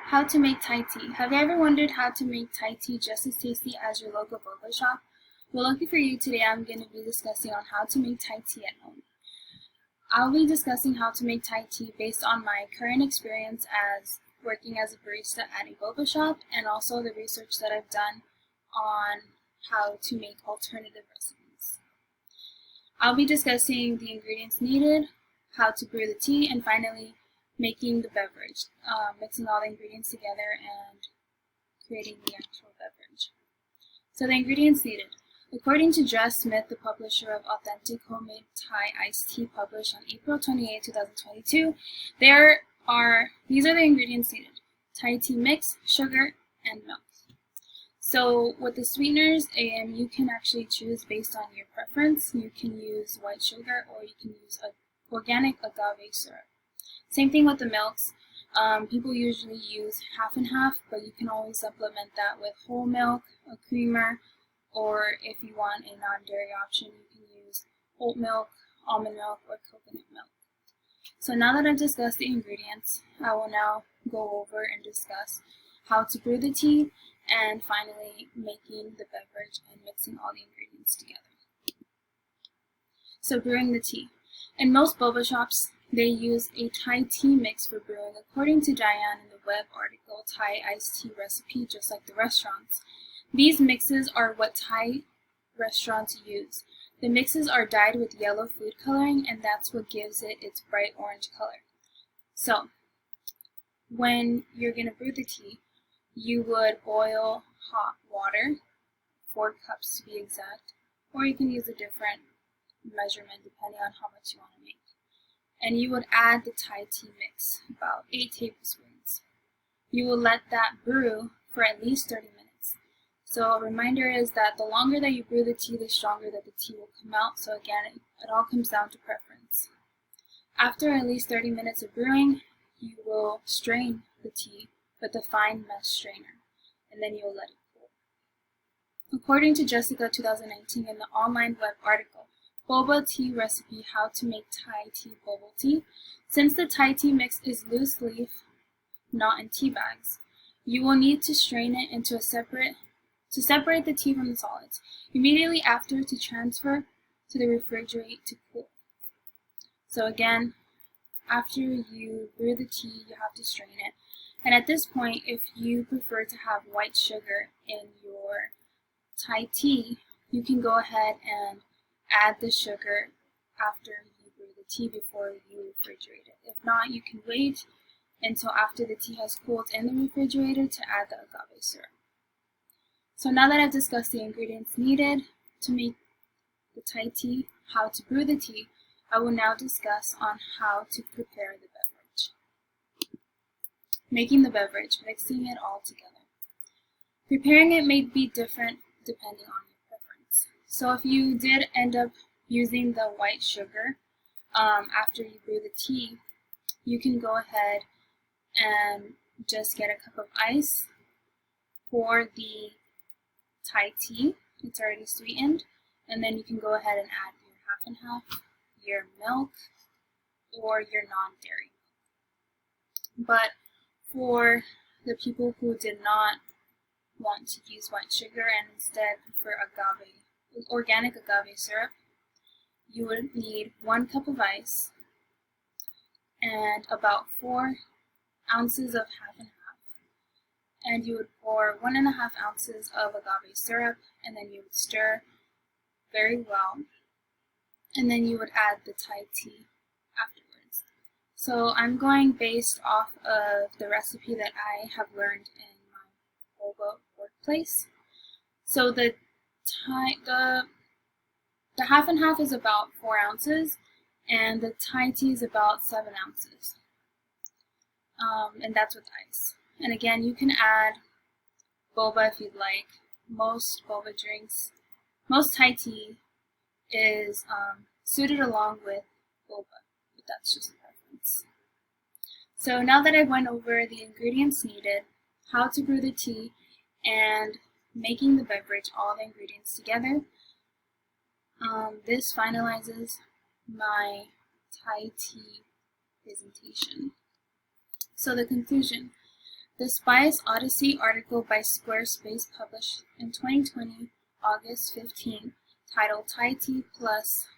How to make Thai tea. Have you ever wondered how to make Thai tea just as tasty as your local boba shop? Well, lucky for you, today I'm going to be discussing on how to make Thai tea at home. I'll be discussing how to make Thai tea based on my current experience as working as a barista at a boba shop and also the research that I've done on how to make alternative recipes. I'll be discussing the ingredients needed, how to brew the tea, and finally making the beverage, mixing all the ingredients together and creating the actual beverage. So the ingredients needed. According to Jess Smith, the publisher of Authentic Homemade Thai Iced Tea, published on April 28, 2022, these are the ingredients needed: Thai tea mix, sugar, and milk. So with the sweeteners, you can actually choose based on your preference. You can use white sugar or you can use organic agave syrup. Same thing with the milks. People usually use half and half, but you can always supplement that with whole milk, a creamer, or if you want a non-dairy option, you can use oat milk, almond milk, or coconut milk. So now that I've discussed the ingredients, I will now go over and discuss how to brew the tea and finally making the beverage and mixing all the ingredients together. So brewing the tea. In most boba shops, they use a Thai tea mix for brewing, according to Diane in the web article Thai Iced Tea Recipe, just like the restaurants. These mixes are what Thai restaurants use. The mixes are dyed with yellow food coloring, and that's what gives it its bright orange color. So, when you're going to brew the tea, you would boil hot water, 4 cups to be exact, or you can use a different measurement depending on how much you want to make. And you would add the Thai tea mix, about 8 tablespoons. You will let that brew for at least 30 minutes. So a reminder is that the longer that you brew the tea, the stronger that the tea will come out. So again, it all comes down to preference. After at least 30 minutes of brewing, you will strain the tea with a fine mesh strainer, and then you'll let it cool. According to Jessica 2019 in the online web article, Boba Tea Recipe, How to Make Thai Tea Bubble Tea, since the Thai tea mix is loose leaf, not in tea bags, you will need to strain it into to separate the tea from the solids. Immediately after, to transfer to the refrigerate to cool. So again, after you brew the tea, you have to strain it. And at this point, if you prefer to have white sugar in your Thai tea, you can go ahead and add the sugar after you brew the tea before you refrigerate it. If not, you can wait until after the tea has cooled in the refrigerator to add the agave syrup. So now that I've discussed the ingredients needed to make the Thai tea, how to brew the tea, I will now discuss on how to prepare the beverage. Making the beverage, mixing it all together. Preparing it may be different depending on your preference. So if you did end up using the white sugar after you brew the tea, you can go ahead and just get a cup of ice, pour the Thai tea, it's already sweetened, and then you can go ahead and add your half and half, your milk, or your non-dairy. But for the people who did not want to use white sugar and instead prefer organic agave syrup, you would need 1 cup of ice and about 4 ounces of half and half. And you would pour 1.5 ounces of agave syrup, and then you would stir very well, and then you would add the Thai tea afterwards. So I'm going based off of the recipe that I have learned in my boba workplace. So the half and half is about 4 ounces, and the Thai tea is about 7 ounces, and that's with ice. And again, you can add boba if you'd like. Most boba drinks, most Thai tea is suited along with boba, but that's just a preference. So now that I went over the ingredients needed, how to brew the tea, and making the beverage, all the ingredients together, this finalizes my Thai tea presentation. So the conclusion. The Spice Odyssey article by Squarespace, published in 2020, August 15, titled Thai Tea plus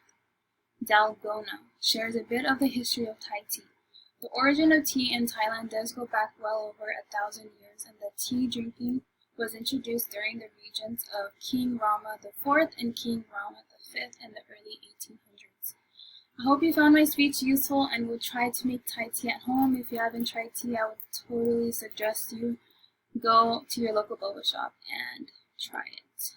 Dalgona, shares a bit of the history of Thai tea. The origin of tea in Thailand does go back well over 1,000 years, and the tea drinking was introduced during the reigns of King Rama IV and King Rama V in the early 1800s. I hope you found my speech useful and will try to make Thai tea at home. If you haven't tried tea, I would totally suggest you go to your local boba shop and try it.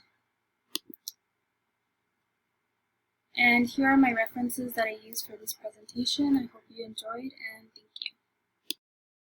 And here are my references that I used for this presentation. I hope you enjoyed, and thank you.